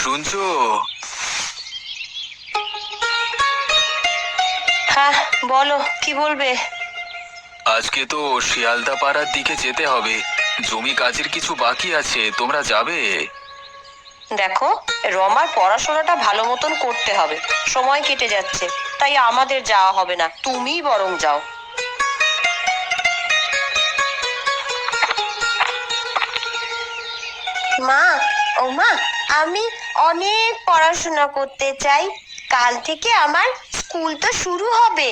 শুনছো? হ্যাঁ, বলো কি বলবে। আজকে তো শিয়ালদা পাড়ার দিকে যেতে হবে। জমি কাজের কিছু বাকি আছে, তোমরা যাবে? দেখো, রমার পড়াশোনাটা ভালো মতন করতে হবে, সময় কেটে যাচ্ছে, তাই আমাদের যাওয়া হবে না, তুমিই বরং যাও। মা, ও মা, আমি অনেক পড়াশোনা করতে চাই। কাল থেকে আমার স্কুল তো শুরু হবে।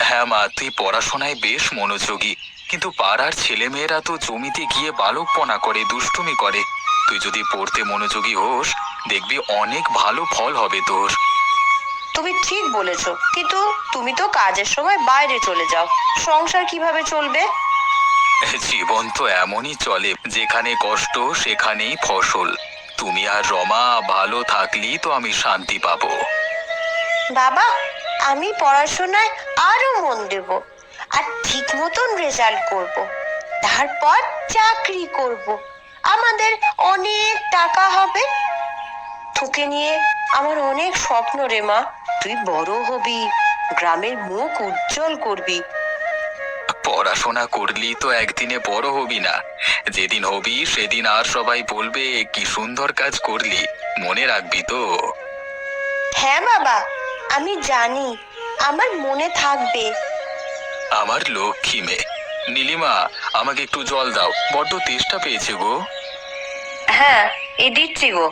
হ্যাঁ মা, তুই পড়াশোনায় বেশ মনোযোগী, কিন্তু পাড়ার ছেলেমেয়েরা তো জমিতে গিয়ে বালকপনা করে, দুষ্টুমি করে। তুই যদি পড়তে মনোযোগী হোস, দেখবি অনেক ভালো ফল হবে তোর। তুমি ঠিক বলেছো, কিন্তু তুমি তো কাজের সময় বাইরে চলে যাও, সংসার কিভাবে চলবে? জীবন তো এমনই চলে, যেখানে কষ্ট সেখানেই ফসল। তুমি আর রমা ভালো থাকলেই তো আমি শান্তি পাবো। বাবা, আমি পড়াশোনায় আরো মন দেব, আর ঠিক মতন রেজাল্ট করব, তারপর চাকরি করব, আমাদের অনেক টাকা হবে। তোকে নিয়ে আমার অনেক স্বপ্ন রে মা, তুই বড় হবি, গ্রামের মুখ উজ্জ্বল করবি। পড়াশোনা করলি তো একদিনে বড় হবি না? যেদিন হবি সেদিন আর সবাই বলবে কি সুন্দর কাজ করলি, মনে রাখবি তো? হ্যাঁ বাবা, আমি জানি, আমার মনে থাকবে। আমার লক্ষ্মী মেয়ে। নীলিমা, আমাকে একটু জল দাও, বড্ড তেষ্টা পেয়েছে গো। হ্যাঁ, এই দিচ্ছি গো।